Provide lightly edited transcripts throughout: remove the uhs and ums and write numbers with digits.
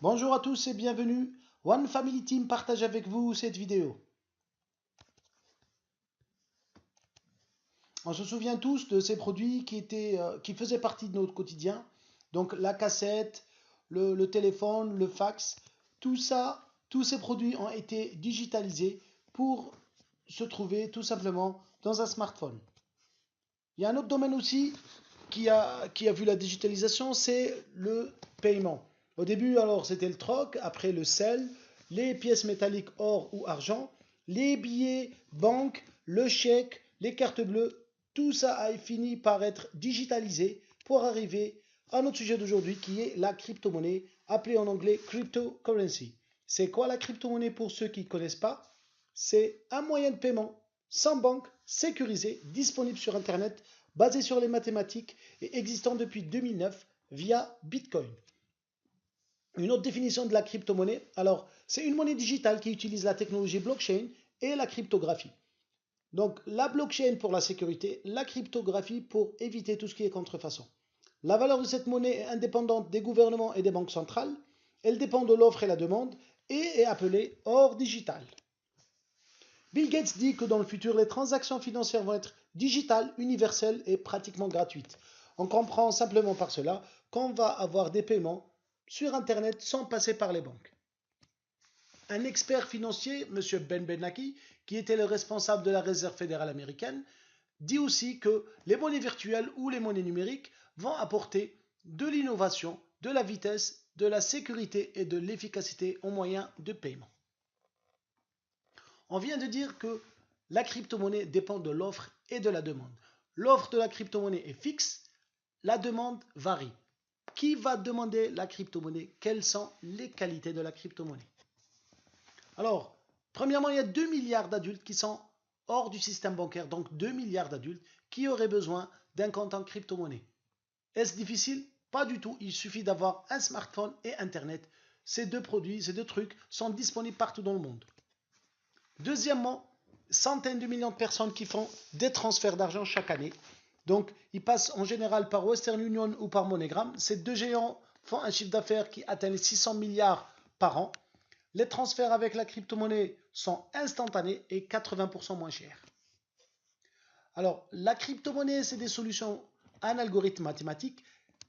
Bonjour à tous et bienvenue. One Family Team partage avec vous cette vidéo. On se souvient tous de ces produits qui faisaient partie de notre quotidien. Donc la cassette, le téléphone, le fax, tout ça, tous ces produits ont été digitalisés pour se trouver tout simplement dans un smartphone. Il y a un autre domaine aussi qui a vu la digitalisation, c'est le paiement. Au début, alors, c'était le troc, après le sel, les pièces métalliques or ou argent, les billets, banque, le chèque, les cartes bleues, tout ça a fini par être digitalisé pour arriver à notre sujet d'aujourd'hui qui est la crypto-monnaie, appelée en anglais cryptocurrency. C'est quoi la crypto-monnaie pour ceux qui ne connaissent pas? C'est un moyen de paiement sans banque, sécurisé, disponible sur Internet, basé sur les mathématiques et existant depuis 2009 via Bitcoin. Une autre définition de la crypto-monnaie, alors c'est une monnaie digitale qui utilise la technologie blockchain et la cryptographie. Donc la blockchain pour la sécurité, la cryptographie pour éviter tout ce qui est contrefaçon. La valeur de cette monnaie est indépendante des gouvernements et des banques centrales. Elle dépend de l'offre et la demande et est appelée or digital. Bill Gates dit que dans le futur, les transactions financières vont être digitales, universelles et pratiquement gratuites. On comprend simplement par cela qu'on va avoir des paiements sur Internet sans passer par les banques. Un expert financier, M. Ben Bernanke, qui était le responsable de la Réserve fédérale américaine, dit aussi que les monnaies virtuelles ou les monnaies numériques vont apporter de l'innovation, de la vitesse, de la sécurité et de l'efficacité aux moyens de paiement. On vient de dire que la crypto-monnaie dépend de l'offre et de la demande. L'offre de la crypto-monnaie est fixe, la demande varie. Qui va demander la crypto-monnaie? Quelles sont les qualités de la crypto-monnaie? Alors, premièrement, il y a 2 milliards d'adultes qui sont hors du système bancaire, donc 2 milliards d'adultes qui auraient besoin d'un compte en crypto-monnaie. Est-ce difficile? Pas du tout, il suffit d'avoir un smartphone et Internet. Ces deux produits, ces deux trucs sont disponibles partout dans le monde. Deuxièmement, centaines de millions de personnes qui font des transferts d'argent chaque année. Donc, ils passent en général par Western Union ou par MoneyGram. Ces deux géants font un chiffre d'affaires qui atteint les 600 milliards par an. Les transferts avec la crypto-monnaie sont instantanés et 80% moins chers. Alors, la crypto-monnaie, c'est des solutions à un algorithme mathématique.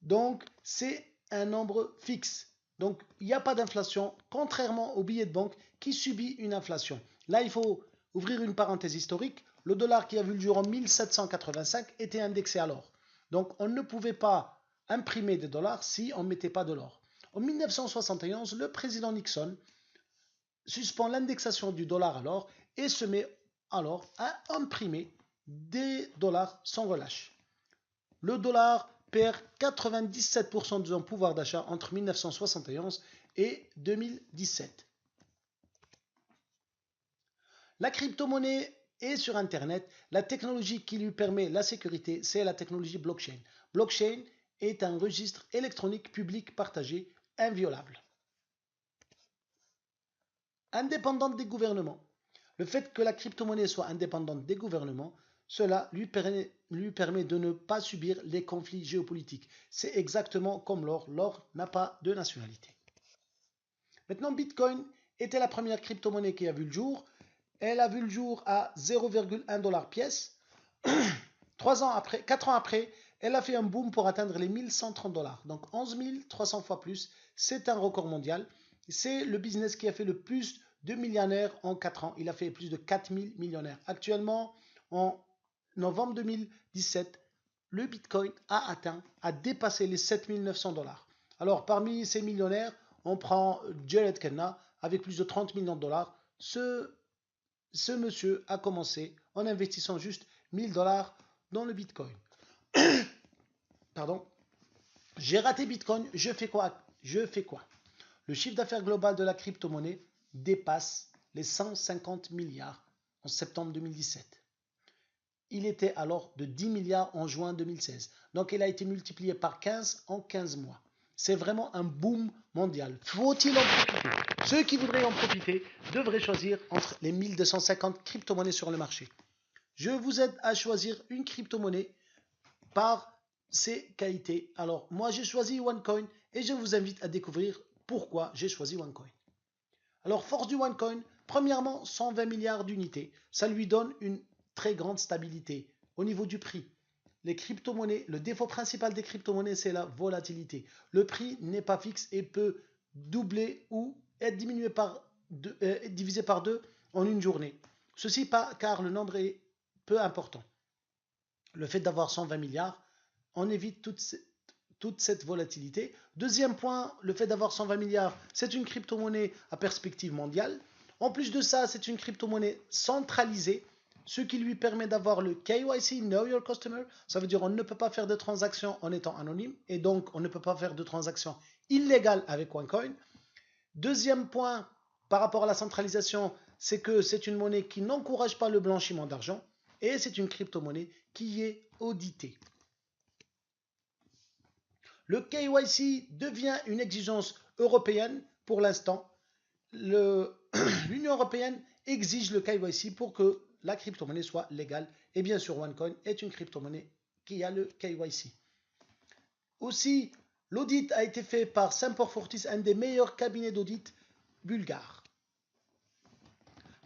Donc, c'est un nombre fixe. Donc, il n'y a pas d'inflation, contrairement au billet de banque qui subit une inflation. Là, il faut ouvrir une parenthèse historique. Le dollar qui a vu le jour en 1785 était indexé à l'or. Donc, on ne pouvait pas imprimer des dollars si on ne mettait pas de l'or. En 1971, le président Nixon suspend l'indexation du dollar à l'or et se met alors à imprimer des dollars sans relâche. Le dollar perd 97% de son pouvoir d'achat entre 1971 et 2017. La crypto-monnaie est sur Internet. La technologie qui lui permet la sécurité, c'est la technologie blockchain. Blockchain est un registre électronique public partagé, inviolable. Indépendante des gouvernements. Le fait que la crypto-monnaie soit indépendante des gouvernements, cela lui permet de ne pas subir les conflits géopolitiques. C'est exactement comme l'or. L'or n'a pas de nationalité. Maintenant, Bitcoin était la première crypto-monnaie qui a vu le jour. Elle a vu le jour à 0,1 $ pièce. 4 ans après, elle a fait un boom pour atteindre les 1130 $. Donc 11 300 fois plus. C'est un record mondial. C'est le business qui a fait le plus de millionnaires en 4 ans. Il a fait plus de 4000 millionnaires. Actuellement, en novembre 2017, le Bitcoin a dépassé les 7900 $. Alors, parmi ces millionnaires, on prend Jared Kenna avec plus de 30 millions de dollars. Ce monsieur a commencé en investissant juste 1000 $ dans le Bitcoin. Pardon. J'ai raté Bitcoin, je fais quoi? Le chiffre d'affaires global de la crypto-monnaie dépasse les 150 milliards en septembre 2017. Il était alors de 10 milliards en juin 2016. Donc il a été multiplié par 15 en 15 mois. C'est vraiment un boom mondial. Faut-il en profiter? Ceux qui voudraient en profiter devraient choisir entre les 1250 crypto-monnaies sur le marché. Je vous aide à choisir une crypto-monnaie par ses qualités. Alors, moi, j'ai choisi OneCoin et je vous invite à découvrir pourquoi j'ai choisi OneCoin. Alors, force du OneCoin, premièrement, 120 milliards d'unités. Ça lui donne une très grande stabilité au niveau du prix. Les crypto-monnaies, le défaut principal des crypto-monnaies, c'est la volatilité. Le prix n'est pas fixe et peut doubler ou être divisé par deux en une journée. Ceci pas car le nombre est peu important. Le fait d'avoir 120 milliards, on évite toute cette volatilité. Deuxième point, le fait d'avoir 120 milliards, c'est une crypto-monnaie à perspective mondiale. En plus de ça, c'est une crypto-monnaie centralisée, ce qui lui permet d'avoir le KYC, Know Your Customer. Ça veut dire qu'on ne peut pas faire de transactions en étant anonyme et donc on ne peut pas faire de transactions illégales avec OneCoin. Deuxième point, par rapport à la centralisation, c'est que c'est une monnaie qui n'encourage pas le blanchiment d'argent et c'est une crypto-monnaie qui est auditée. Le KYC devient une exigence européenne pour l'instant. L'Union européenne exige le KYC pour que la crypto-monnaie soit légale. Et bien sûr, OneCoin est une crypto-monnaie qui a le KYC. Aussi, l'audit a été fait par Sempor Fortis, un des meilleurs cabinets d'audit bulgares.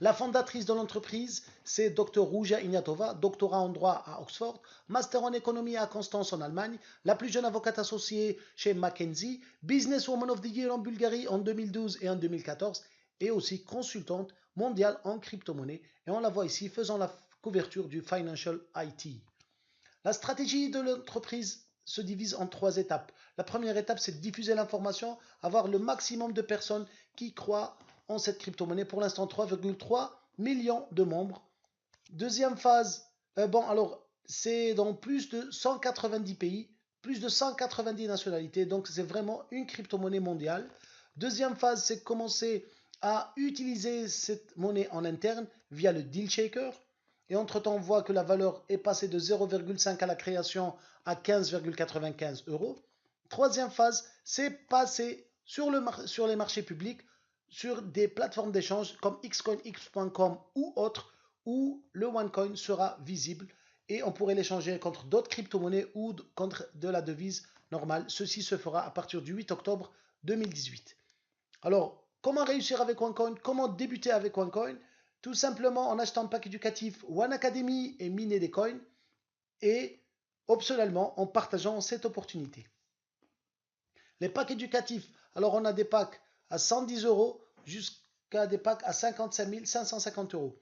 La fondatrice de l'entreprise, c'est Dr Ruja Ignatova, doctorat en droit à Oxford, master en économie à Constance en Allemagne, la plus jeune avocate associée chez McKinsey, Businesswoman of the Year en Bulgarie en 2012 et en 2014, et aussi consultante mondiale en crypto-monnaie. Et on la voit ici faisant la couverture du Financial IT. La stratégie de l'entreprise se divise en 3 étapes. La première étape, c'est de diffuser l'information, avoir le maximum de personnes qui croient en cette crypto-monnaie. Pour l'instant, 3,3 millions de membres. Deuxième phase, c'est dans plus de 190 pays, plus de 190 nationalités. Donc, c'est vraiment une crypto-monnaie mondiale. Deuxième phase, c'est commencer à utiliser cette monnaie en interne via le deal shaker. Et entre-temps, on voit que la valeur est passée de 0,5 à la création à 15,95 euros. Troisième phase, c'est passer sur les marchés publics, sur des plateformes d'échange comme Xcoin, X.com ou autres, où le OneCoin sera visible et on pourrait l'échanger contre d'autres crypto-monnaies ou contre de la devise normale. Ceci se fera à partir du 8 octobre 2018. Alors, comment réussir avec OneCoin? Comment débuter avec OneCoin? Tout simplement en achetant un pack éducatif One Academy et miner des coins et optionnellement en partageant cette opportunité. Les packs éducatifs, alors on a des packs à 110 euros jusqu'à des packs à 55 550 euros.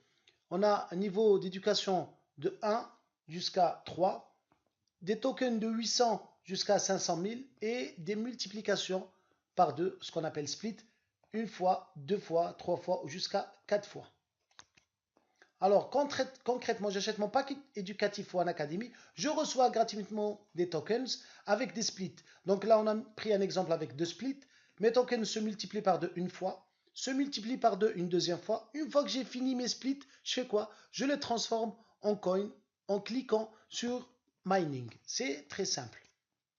On a un niveau d'éducation de 1 jusqu'à 3, des tokens de 800 jusqu'à 500 000 et des multiplications par 2, ce qu'on appelle split, une fois, 2 fois, 3 fois ou jusqu'à 4 fois. Alors concrètement, j'achète mon pack éducatif One Academy, je reçois gratuitement des tokens avec des splits. Donc là, on a pris un exemple avec 2 splits. Mes tokens se multiplient par 2 une fois, se multiplient par 2 une deuxième fois. Une fois que j'ai fini mes splits, je fais quoi? Je les transforme en coin en cliquant sur mining. C'est très simple.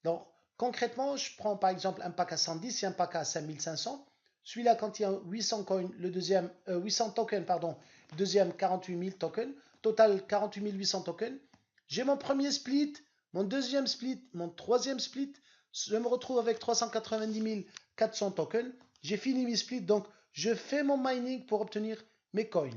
Donc concrètement, je prends par exemple un pack à 110 et un pack à 5500. Celui-là, quand il y a 800 coins, le deuxième, 800 tokens, pardon, deuxième 48 000 tokens, total 48 800 tokens. J'ai mon premier split, mon deuxième split, mon troisième split. Je me retrouve avec 390 400 tokens. J'ai fini mes splits, donc je fais mon mining pour obtenir mes coins.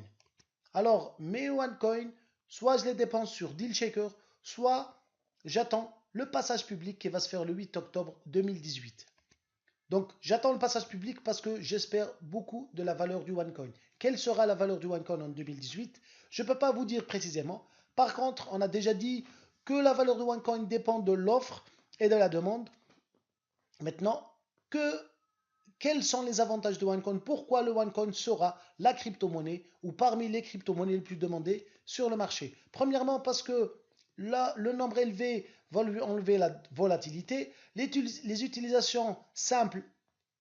Alors, mes OneCoin, soit je les dépense sur Deal Shaker, soit j'attends le passage public qui va se faire le 8 octobre 2018. Donc, j'attends le passage public parce que j'espère beaucoup de la valeur du OneCoin. Quelle sera la valeur du OneCoin en 2018? Je ne peux pas vous dire précisément. Par contre, on a déjà dit que la valeur du OneCoin dépend de l'offre et de la demande. Maintenant, quels sont les avantages de OneCoin? Pourquoi le OneCoin sera la crypto-monnaie ou parmi les crypto-monnaies les plus demandées sur le marché? Premièrement, parce que là, le nombre élevé va lui enlever la volatilité. Les utilisations simples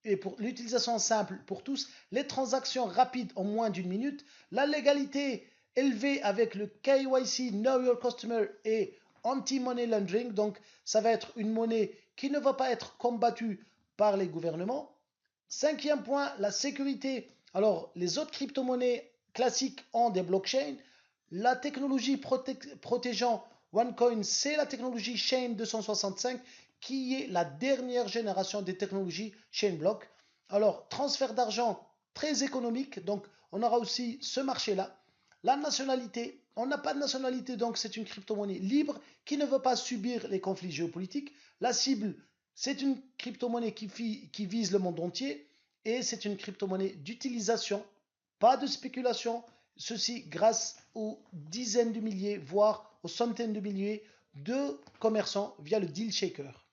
et pour l'utilisation simple pour tous, les transactions rapides en moins d'une minute, la légalité élevée avec le KYC, Know Your Customer et Anti-Money Laundering, donc ça va être une monnaie qui ne va pas être combattue par les gouvernements. Cinquième point, la sécurité. Alors, les autres crypto-monnaies classiques ont des blockchains. La technologie protégeant OneCoin, c'est la technologie Chain 265 qui est la dernière génération des technologies Chain Block. Alors, transfert d'argent très économique, donc on aura aussi ce marché-là. La nationalité, on n'a pas de nationalité, donc c'est une crypto-monnaie libre qui ne veut pas subir les conflits géopolitiques. La cible, c'est une crypto-monnaie qui vise le monde entier et c'est une crypto-monnaie d'utilisation, pas de spéculation. Ceci grâce aux dizaines de milliers, voire aux centaines de milliers de commerçants via le deal shaker.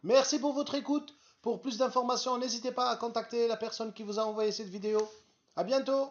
Merci pour votre écoute. Pour plus d'informations, n'hésitez pas à contacter la personne qui vous a envoyé cette vidéo. À bientôt.